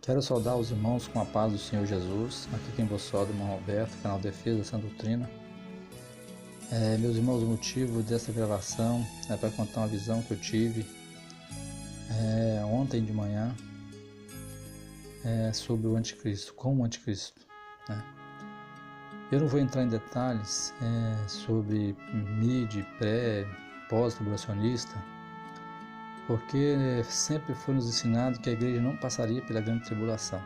Quero saudar os irmãos com a paz do Senhor Jesus. Aqui quem vos saúda, irmão Roberto, canal Defesa da Sã Doutrina. Meus irmãos, o motivo dessa gravação é para contar uma visão que eu tive ontem de manhã sobre o anticristo, como o anticristo. Eu não vou entrar em detalhes sobre mid, pré, pós-tribulacionista, porque sempre foi nos ensinado que a igreja não passaria pela grande tribulação.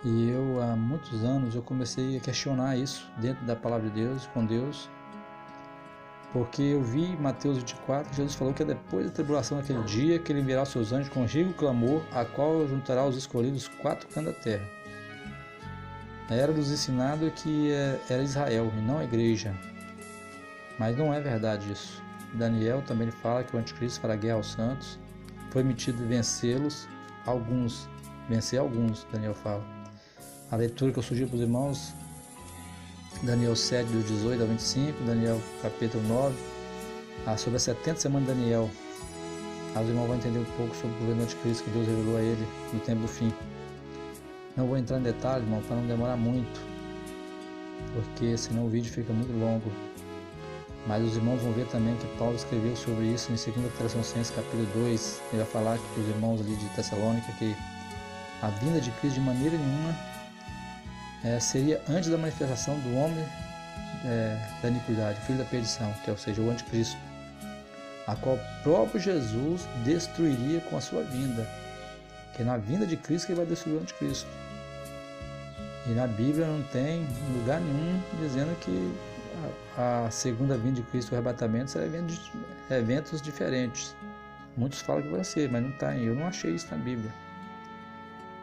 E eu, há muitos anos, eu comecei a questionar isso dentro da palavra de Deus, com Deus, porque eu vi em Mateus 24, Jesus falou que é depois da tribulação daquele dia que ele enviará os seus anjos com gigo e clamor, a qual juntará os escolhidos 4 cantos da terra. Era nos ensinado que era Israel e não a igreja, mas não é verdade isso. Daniel também fala que o anticristo fará guerra aos santos, foi permitido vencê-los, vencer alguns, Daniel fala. A leitura que eu sugiro para os irmãos, Daniel 7, do 18 ao 25, Daniel capítulo 9, sobre as 70 semanas de Daniel. Os irmãos vão entender um pouco sobre o governo do anticristo que Deus revelou a ele no tempo do fim. Não vou entrar em detalhes, irmão, para não demorar muito, porque senão o vídeo fica muito longo. Mas os irmãos vão ver também que Paulo escreveu sobre isso em 2 Tessalonicenses capítulo 2. Ele vai falar para os irmãos ali de Tessalônica que a vinda de Cristo de maneira nenhuma seria antes da manifestação do homem da iniquidade, filho da perdição, que é, ou seja, o anticristo, a qual o próprio Jesus destruiria com a sua vinda, que é na vinda de Cristo que ele vai destruir o anticristo. E na Bíblia não tem lugar nenhum dizendo que a segunda vinda de Cristo, o arrebatamento, será eventos diferentes. Muitos falam que vai ser, mas não está. Eu não achei isso na Bíblia.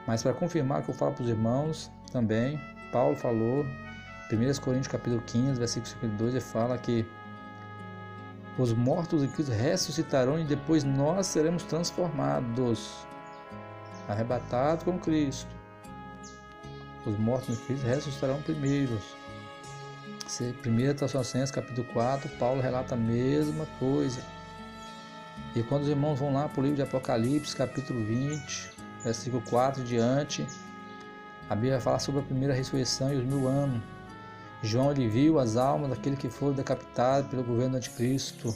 Mas para confirmar o que eu falo para os irmãos também, Paulo falou, 1 Coríntios capítulo 15, versículo 52, ele fala que os mortos em Cristo ressuscitarão e depois nós seremos transformados, arrebatados com Cristo. Os mortos em Cristo ressuscitarão primeiros. 1 Tessalonicenses capítulo 4, Paulo relata a mesma coisa. E quando os irmãos vão lá para o livro de Apocalipse, capítulo 20, versículo 4 diante, a Bíblia fala sobre a primeira ressurreição e os 1000 anos. João ele viu as almas daqueles que foram decapitados pelo governo do anticristo,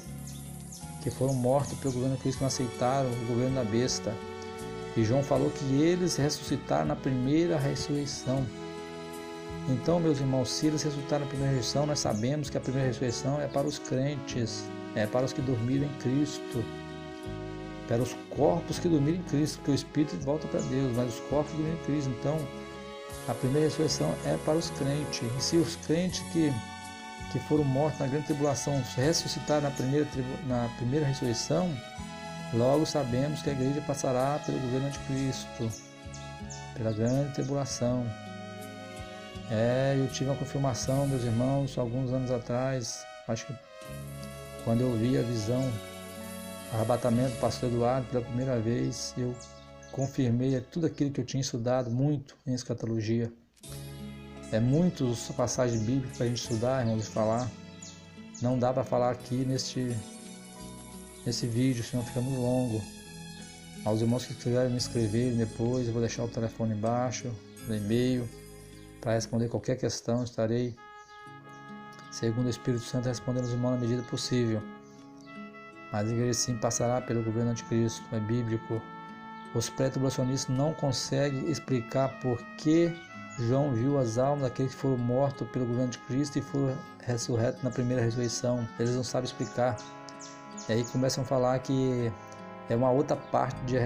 que foram mortos pelo governo do anticristo, que não aceitaram o governo da besta. E João falou que eles ressuscitaram na primeira ressurreição. Então, meus irmãos, se eles ressuscitaram na primeira ressurreição, nós sabemos que a primeira ressurreição é para os crentes, é para os que dormiram em Cristo, para os corpos que dormiram em Cristo, porque o Espírito volta para Deus, mas os corpos dormiram em Cristo. Então, a primeira ressurreição é para os crentes. E se os crentes que foram mortos na grande tribulação ressuscitaram na primeira ressurreição, logo sabemos que a igreja passará pelo governo anticristo, pela grande tribulação. Eu tive uma confirmação, meus irmãos, alguns anos atrás, acho que quando eu vi a visão, o arrebatamento do pastor Eduardo pela primeira vez, eu confirmei tudo aquilo que eu tinha estudado muito em escatologia. Muitas passagens bíblicas para a gente estudar, irmãos, e falar. Não dá para falar aqui nesse vídeo, senão fica muito longo. Aos irmãos que quiserem me escrever depois, eu vou deixar o telefone embaixo, o e-mail, para responder qualquer questão. Estarei, segundo o Espírito Santo, respondendo os irmãos na medida possível. Mas a igreja sim passará pelo governo anticristo, é bíblico. Os pré-tribulacionistas não conseguem explicar por que João viu as almas daqueles que foram mortos pelo governo de Cristo e foram ressurretos na primeira ressurreição. Eles não sabem explicar. E aí começam a falar que é uma outra parte de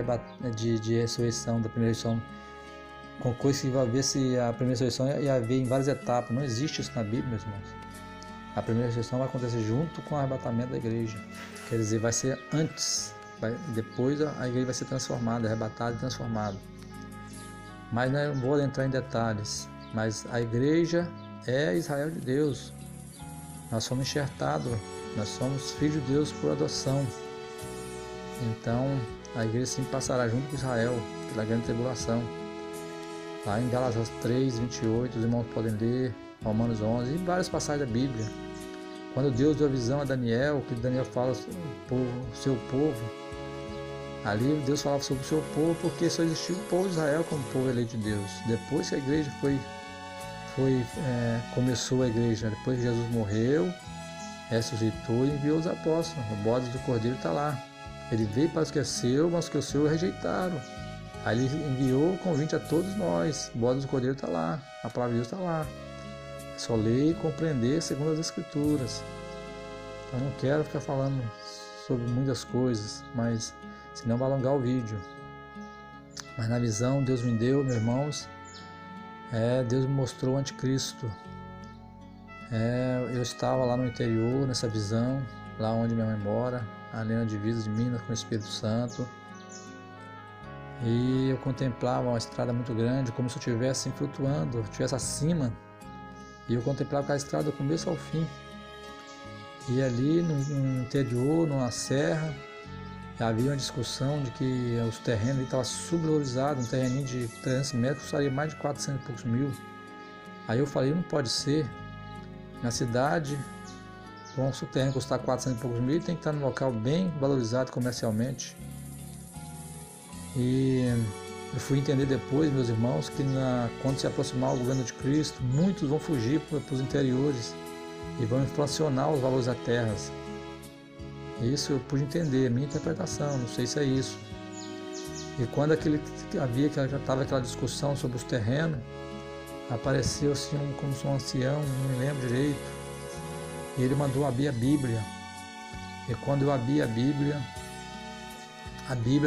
ressurreição, da primeira ressurreição, com coisa que vai ver se a primeira ressurreição ia haver em várias etapas. Não existe isso na Bíblia, meus irmãos. A primeira ressurreição vai acontecer junto com o arrebatamento da igreja. Quer dizer, vai ser antes, depois a igreja vai ser transformada, arrebatada e transformada. Mas não vou entrar em detalhes. Mas a igreja é Israel de Deus. Nós somos enxertados, nós somos filhos de Deus por adoção. Então, a igreja sim passará junto com Israel pela grande tribulação. Lá em Gálatas 3, 28, os irmãos podem ler, Romanos 11 e várias passagens da Bíblia. Quando Deus deu a visão a Daniel, que Daniel fala para o seu povo, Ali Deus falava sobre o seu povo, porque só existia o povo de Israel como povo eleito de Deus. Depois que a igreja começou a igreja, depois que Jesus morreu, ressuscitou e enviou os apóstolos. O bode do Cordeiro está lá. Ele veio para os que é seu, mas os que é seu rejeitaram. Aí ele enviou o convite a todos nós. O bode do Cordeiro está lá. A palavra de Deus está lá. É só ler e compreender segundo as Escrituras. Eu não quero ficar falando sobre muitas coisas, mas senão vai alongar o vídeo. Mas na visão Deus me deu, meus irmãos, Deus me mostrou o anticristo. Eu estava lá no interior, nessa visão, lá onde minha mãe mora, ali na divisa de Minas com o Espírito Santo. E eu contemplava uma estrada muito grande, como se eu estivesse flutuando, estivesse acima. E eu contemplava aquela estrada do começo ao fim. E ali no interior, numa serra, havia uma discussão de que os terrenos estavam subvalorizados. Um terreninho de 300 metros custaria mais de 400 e poucos mil. Aí eu falei, não pode ser. Na cidade, se o terreno custar 400 e poucos mil, tem que estar num local bem valorizado comercialmente. E eu fui entender depois, meus irmãos, que quando se aproximar o governo de Cristo, muitos vão fugir para os interiores e vão inflacionar os valores das terras. Isso eu pude entender, a minha interpretação, não sei se é isso. E quando já estava aquela discussão sobre os terrenos, apareceu assim como se um ancião, não me lembro direito, e ele mandou abrir a Bíblia. E quando eu abri a Bíblia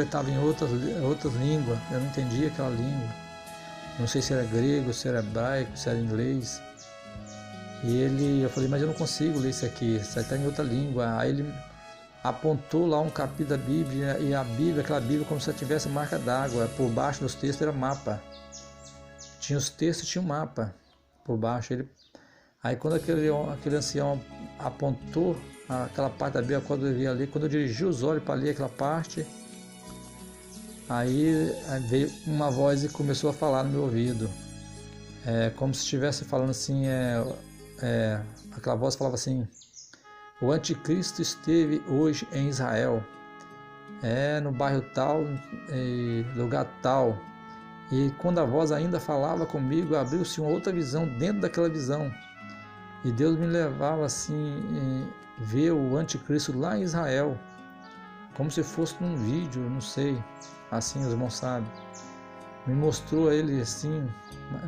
estava em outras línguas, eu não entendia aquela língua. Não sei se era grego, se era hebraico, se era inglês. E eu falei, mas eu não consigo ler isso aqui está em outra língua. Aí ele apontou lá um capítulo da Bíblia, e aquela Bíblia, como se tivesse marca d'água. Por baixo dos textos era mapa. Tinha os textos e tinha um mapa por baixo. Aí quando aquele ancião apontou aquela parte da Bíblia, quando eu dirigi os olhos para ler aquela parte, aí veio uma voz e começou a falar no meu ouvido. Como se estivesse falando assim, aquela voz falava assim, o anticristo esteve hoje em Israel, no bairro tal, lugar tal. E quando a voz ainda falava comigo, abriu-se uma outra visão dentro daquela visão. E Deus me levava assim, ver o anticristo lá em Israel, como se fosse num vídeo, não sei, assim os irmãos sabem. Me mostrou ele assim,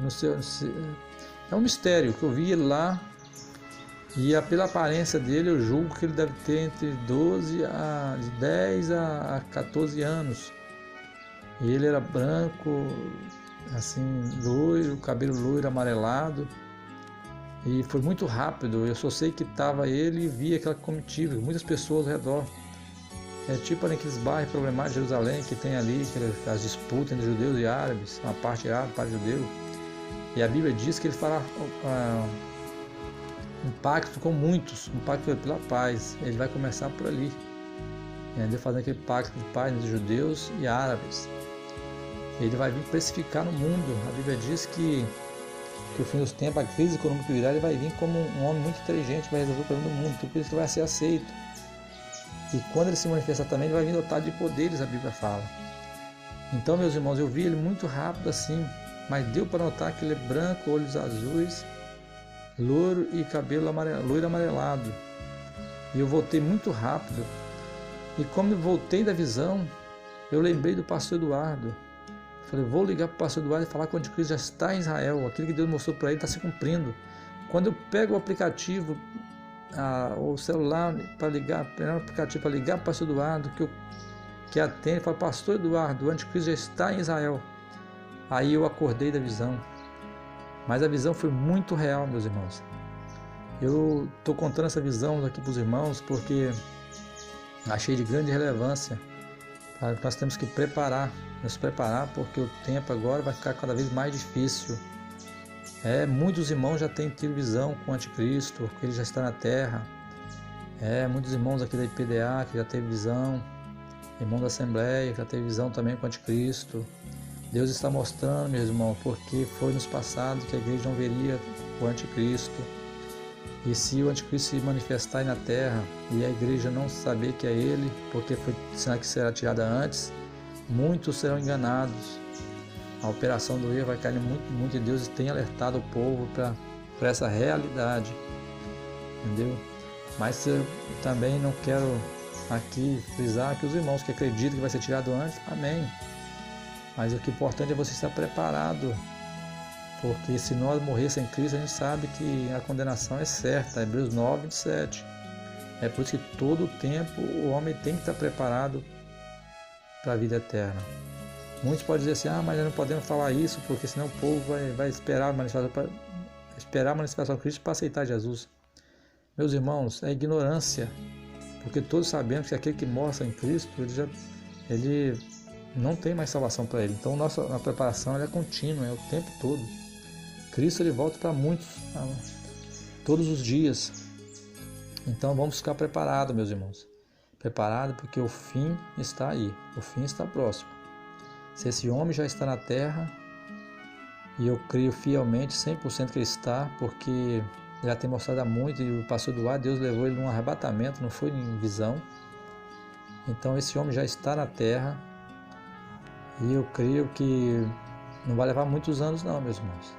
não sei, é um mistério que eu vi ele lá. E pela aparência dele, eu julgo que ele deve ter entre 10 a 14 anos. E ele era branco, assim, loiro, cabelo loiro, amarelado. E foi muito rápido. Eu só sei que estava ele e via aquela comitiva, muitas pessoas ao redor. É tipo naqueles bairros problemáticos de Jerusalém, que tem ali as disputas entre judeus e árabes, uma parte árabe, uma parte judeu. E a Bíblia diz que ele fará um pacto com muitos, um pacto pela paz. Ele vai começar por ali, ele fazendo aquele pacto de paz entre judeus e árabes. Ele vai vir precificar no mundo. A Bíblia diz que o fim dos tempos, a crise econômica que virá, ele vai vir como um homem muito inteligente, vai resolver o problema do mundo, tudo isso vai ser aceito. E quando ele se manifestar também, ele vai vir dotado de poderes, a Bíblia fala. Então, meus irmãos, eu vi ele muito rápido assim, mas deu para notar que ele é branco, olhos azuis, loiro e cabelo loiro amarelado. E eu voltei muito rápido. E como eu voltei da visão, eu lembrei do pastor Eduardo. Falei, vou ligar para o pastor Eduardo e falar que o anticristo já está em Israel. Aquilo que Deus mostrou para ele está se cumprindo. Quando eu pego o aplicativo, o celular para ligar, o aplicativo para ligar para o pastor Eduardo, que atende, fala, pastor Eduardo, o anticristo já está em Israel. Aí eu acordei da visão. Mas a visão foi muito real, meus irmãos. Eu estou contando essa visão aqui para os irmãos porque achei de grande relevância. Nós temos que nos preparar, porque o tempo agora vai ficar cada vez mais difícil. Muitos irmãos já têm tido visão com o anticristo, porque ele já está na terra. Muitos irmãos aqui da IPDA que já teve visão, irmão da Assembleia que já teve visão também com o anticristo. Deus está mostrando, meus irmãos, porque foi nos passados que a igreja não veria o anticristo. E se o anticristo se manifestar aí na terra e a igreja não saber que é ele, porque foi sinal que será tirada antes, muitos serão enganados. A operação do erro vai cair muito, e Deus tem alertado o povo para essa realidade, entendeu? Mas eu também não quero aqui frisar que os irmãos que acreditam que vai ser tirado antes, amém. Mas o que é importante é você estar preparado, porque se nós morrermos em Cristo, a gente sabe que a condenação é certa, Hebreus 9, 27. É por isso que todo o tempo o homem tem que estar preparado para a vida eterna. Muitos podem dizer assim, mas nós não podemos falar isso, porque senão o povo vai esperar a manifestação de Cristo para aceitar Jesus. Meus irmãos, é ignorância, porque todos sabemos que aquele que morre em Cristo, ele não tem mais salvação para ele. Então a preparação é contínua, é o tempo todo. Cristo ele volta para muitos, todos os dias. Então vamos ficar preparados, meus irmãos. Preparados porque o fim está aí, o fim está próximo. Se esse homem já está na terra, e eu creio fielmente, 100% que ele está, porque já tem mostrado há muito, e o pastor Eduardo, Deus levou ele num arrebatamento, não foi em visão. Então esse homem já está na terra, e eu creio que não vai levar muitos anos não, meus irmãos.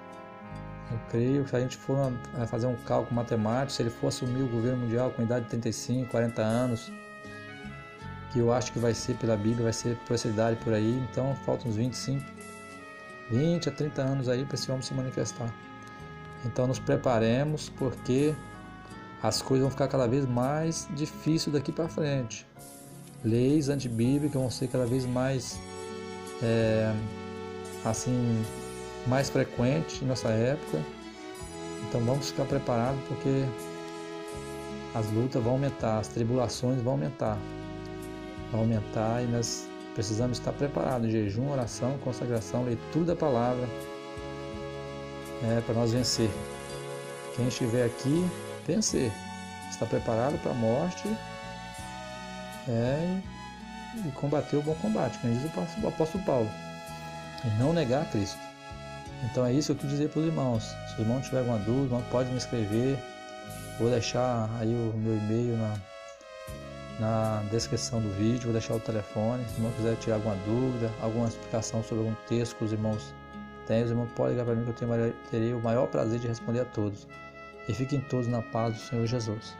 Eu creio que se a gente for fazer um cálculo matemático, se ele for assumir o governo mundial com idade de 35, 40 anos, que eu acho que vai ser pela Bíblia, vai ser por essa idade por aí, então faltam uns 20 a 30 anos aí para esse homem se manifestar. Então nos preparemos, porque as coisas vão ficar cada vez mais difíceis daqui para frente. Leis antibíblicas vão ser cada vez mais mais frequentes em nossa época. Então vamos ficar preparados, porque as lutas vão aumentar, as tribulações vão aumentar. E nós precisamos estar preparados, jejum, oração, consagração, leitura da palavra, para nós vencer. Quem estiver aqui, vencer, está preparado para a morte e combater o bom combate, como diz o apóstolo Paulo, e não negar a Cristo. Então é isso que eu quis dizer para os irmãos. Se os irmãos tiverem alguma dúvida, pode me escrever, vou deixar aí o meu e-mail na descrição do vídeo, vou deixar o telefone. Se o irmão quiser tirar alguma dúvida, alguma explicação sobre algum texto que os irmãos têm, os irmãos podem ligar para mim, que eu terei o maior prazer de responder a todos. E fiquem todos na paz do Senhor Jesus.